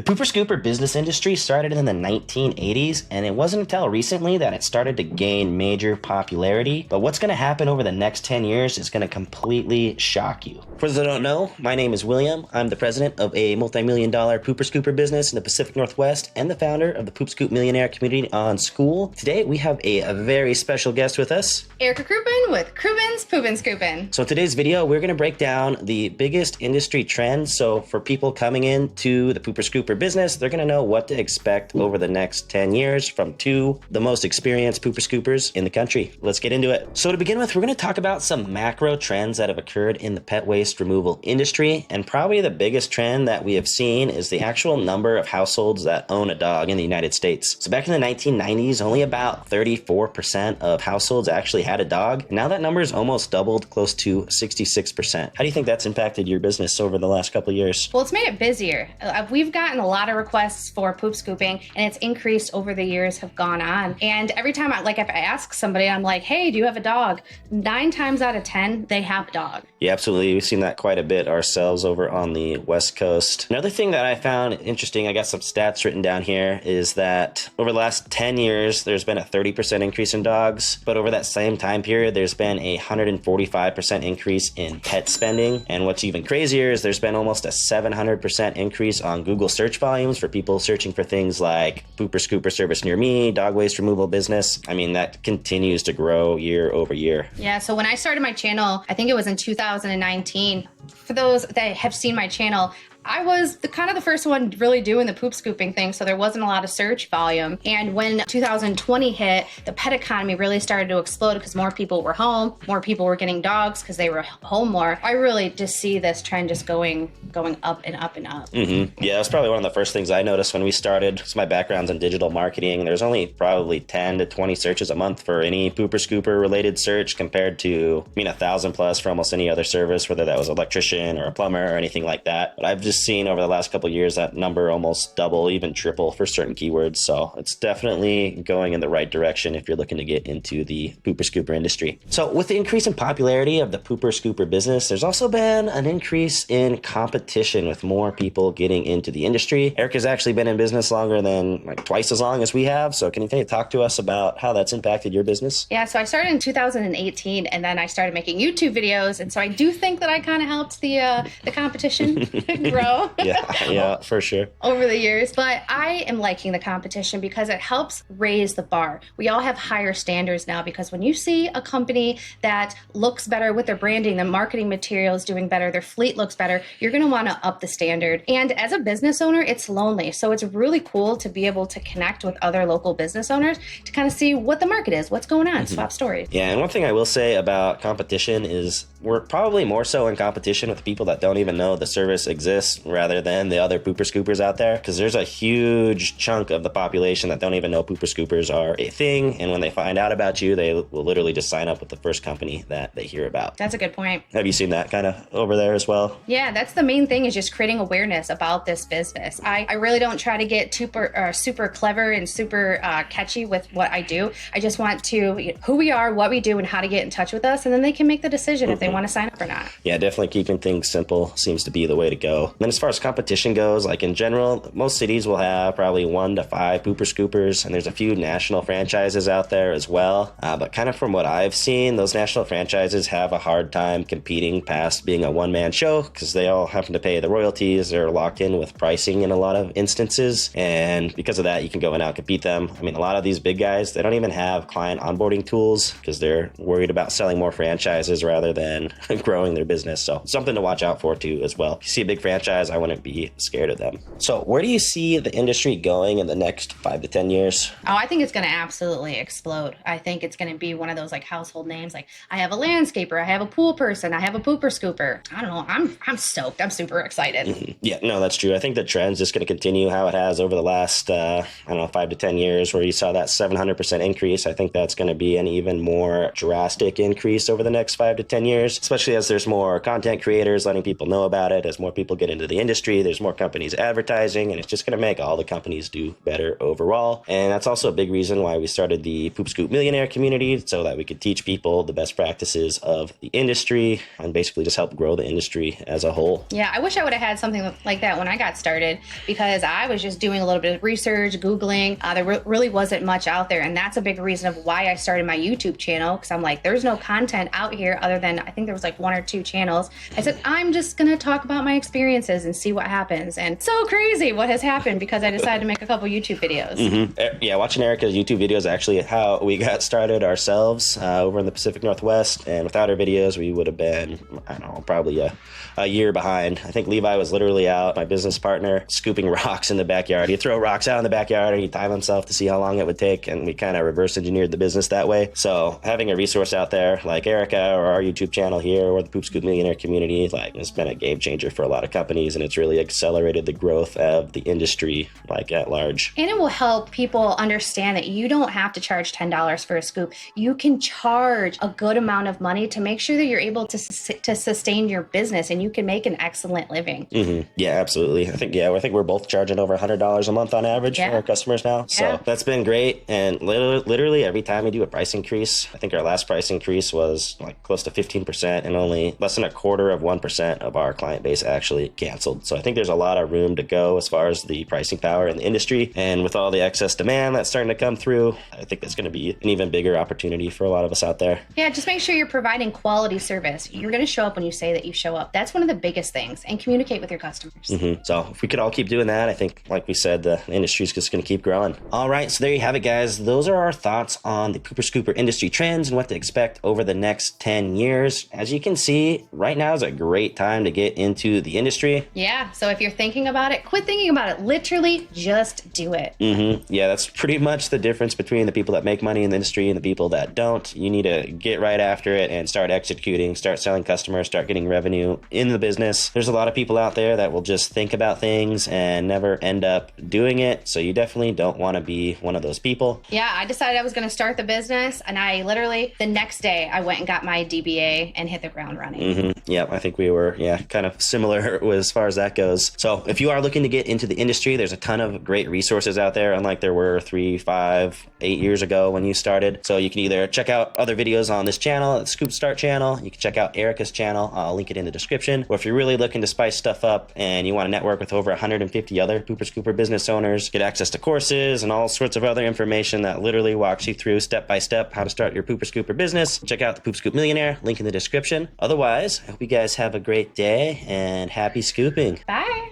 The pooper scooper business industry started in the 1980s, and it wasn't until recently that it started to gain major popularity. But what's going to happen over the next 10 years is going to completely shock you. For those that don't know, my name is William. I'm the president of a multi-million-dollar pooper scooper business in the Pacific Northwest and the founder of the Poop Scoop Millionaire community on School. Today, we have a very special guest with us, Erica Kroopin with Krupin's Poop Scoopin'. So in today's video, we're going to break down the biggest industry trends. So for people coming into the pooper scooper business, they're going to know what to expect over the next 10 years from two the most experienced pooper scoopers in the country. Let's get into it. So to begin with, we're going to talk about some macro trends that have occurred in the pet waste removal industry. And probably the biggest trend that we have seen is the actual number of households that own a dog in the United States. So back in the 1990s, only about 34% of households actually had a dog. Now that number is almost doubled, close to 66%. How do you think that's impacted your business over the last couple of years? Well, it's made it busier. We've gotten a lot of requests for poop scooping, and it's increased over the years have gone on. And every time if I ask somebody, I'm like, hey, do you have a dog? 9 times out of 10, they have a dog. Yeah, absolutely. We've seen that quite a bit ourselves over on the West Coast. Another thing that I found interesting, I got some stats written down here, is that over the last 10 years, there's been a 30% increase in dogs. But over that same time period, there's been a 145% increase in pet spending. And what's even crazier is there's been almost a 700% increase on Google search volumes for people searching for things like pooper scooper service near me, dog waste removal business. I mean, that continues to grow year over year. Yeah, so when I started my channel, I think it was in 2019. For those that have seen my channel, I was kind of the first one really doing the poop scooping thing, so there wasn't a lot of search volume. And when 2020 hit, the pet economy really started to explode because more people were home, more people were getting dogs because they were home more. I really just see this trend just going up and up and up. Mm-hmm. Yeah, that's probably one of the first things I noticed when we started. So my background's in digital marketing. There's only probably 10 to 20 searches a month for any pooper scooper related search compared to, 1,000 plus for almost any other service, whether that was an electrician or a plumber or anything like that. But I've just seen over the last couple of years that number almost double, even triple for certain keywords. So it's definitely going in the right direction if you're looking to get into the pooper scooper industry. So with the increase in popularity of the pooper scooper business, there's also been an increase in competition with more people getting into the industry. Erica's actually been in business longer than twice as long as we have. So can you talk to us about how that's impacted your business? Yeah, so I started in 2018 and then I started making YouTube videos. And so I do think that I kind of helped the competition grow. Yeah, for sure. Over the years. But I am liking the competition because it helps raise the bar. We all have higher standards now because when you see a company that looks better with their branding, the marketing materials doing better, their fleet looks better, you're going to want to up the standard. And as a business owner, it's lonely. So it's really cool to be able to connect with other local business owners to kind of see what the market is, what's going on, swap stories. Yeah, and one thing I will say about competition is we're probably more so in competition with people that don't even know the service exists rather than the other pooper scoopers out there, because there's a huge chunk of the population that don't even know pooper scoopers are a thing, and when they find out about you, they will literally just sign up with the first company that they hear about. That's a good point. Have you seen that kind of over there as well? Yeah, that's the main thing, is just creating awareness about this business. I really don't try to get super clever and super catchy with what I do. I just want to who we are, what we do, and how to get in touch with us, and then they can make the decision if they want to sign up or not. Yeah, definitely keeping things simple seems to be the way to go. And then as far as competition goes, like in general, most cities will have probably 1 to 5 pooper scoopers, and there's a few national franchises out there as well. But kind of from what I've seen, those national franchises have a hard time competing past being a one-man show because they all have to pay the royalties. They're locked in with pricing in a lot of instances, and because of that, you can go and outcompete them. I mean, a lot of these big guys, they don't even have client onboarding tools because they're worried about selling more franchises rather than growing their business. So something to watch out for too as well. If you see a big franchise, I wouldn't be scared of them. So where do you see the industry going in the next 5 to 10 years? Oh, I think it's going to absolutely explode. I think it's going to be one of those household names. Like, I have a landscaper, I have a pool person, I have a pooper scooper. I don't know. I'm stoked. I'm super excited. Mm-hmm. Yeah, no, that's true. I think the trend's just going to continue how it has over the last, 5 to 10 years, where you saw that 700% increase. I think that's going to be an even more drastic increase over the next 5 to 10 years, especially as there's more content creators letting people know about it, as more people get into into the industry. There's more companies advertising, and it's just going to make all the companies do better overall. And that's also a big reason why we started the Poop Scoop Millionaire community, so that we could teach people the best practices of the industry and basically just help grow the industry as a whole. Yeah, I wish I would have had something like that when I got started, because I was just doing a little bit of research, Googling. There really wasn't much out there. And that's a big reason of why I started my YouTube channel, because I'm like, there's no content out here other than, I think there was like 1 or 2 channels. I said, I'm just going to talk about my experiences and see what happens. And so crazy what has happened because I decided to make a couple YouTube videos. Yeah, watching Erica's YouTube videos is actually how we got started ourselves over in the Pacific Northwest. And without her videos, we would have been, I don't know, probably a year behind. I think Levi was literally out, my business partner, scooping rocks in the backyard. He'd throw rocks out in the backyard and he'd time himself to see how long it would take. And we kind of reverse engineered the business that way. So having a resource out there like Erica or our YouTube channel here or the Poop Scoop Millionaire community, like, it's been a game changer for a lot of companies, and it's really accelerated the growth of the industry, like, at large. And it will help people understand that you don't have to charge $10 for a scoop. You can charge a good amount of money to make sure that you're able to sustain your business, and you can make an excellent living. Yeah, absolutely. I think we're both charging over $100 a month on average for our customers now. So that's been great. And literally every time we do a price increase, I think our last price increase was like close to 15%, and only less than 1/4% of our client base actually canceled. So I think there's a lot of room to go as far as the pricing power in the industry. And with all the excess demand that's starting to come through, I think that's going to be an even bigger opportunity for a lot of us out there. Yeah, just make sure you're providing quality service. You're going to show up when you say that you show up. That's one of the biggest things. And communicate with your customers. So if we could all keep doing that, I think, like we said, the industry's just going to keep growing. All right, so there you have it, guys. Those are our thoughts on the Pooper Scooper industry trends and what to expect over the next 10 years. As you can see, right now is a great time to get into the industry. Yeah, so if you're thinking about it, quit thinking about it. Literally, just do it. Yeah, that's pretty much the difference between the people that make money in the industry and the people that don't. You need to get right after it and start executing, start selling customers, start getting revenue in the business. There's a lot of people out there that will just think about things and never end up doing it. So you definitely don't want to be one of those people. Yeah, I decided I was going to start the business, and I literally, the next day, I went and got my DBA and hit the ground running. Yeah, I think we were, kind of similar as far as that goes. So if you are looking to get into the industry, there's a ton of great resources out there, unlike there were 3, 5, 8 years ago when you started. So you can either check out other videos on this channel, the Scoop Start channel. You can check out Erica's channel. I'll link it in the description. Or if you're really looking to spice stuff up and you want to network with over 150 other Pooper Scooper business owners, get access to courses and all sorts of other information that literally walks you through step by step how to start your Pooper Scooper business, check out the Poop Scoop Millionaire, link in the description. Otherwise, I hope you guys have a great day and happy scooping. Bye.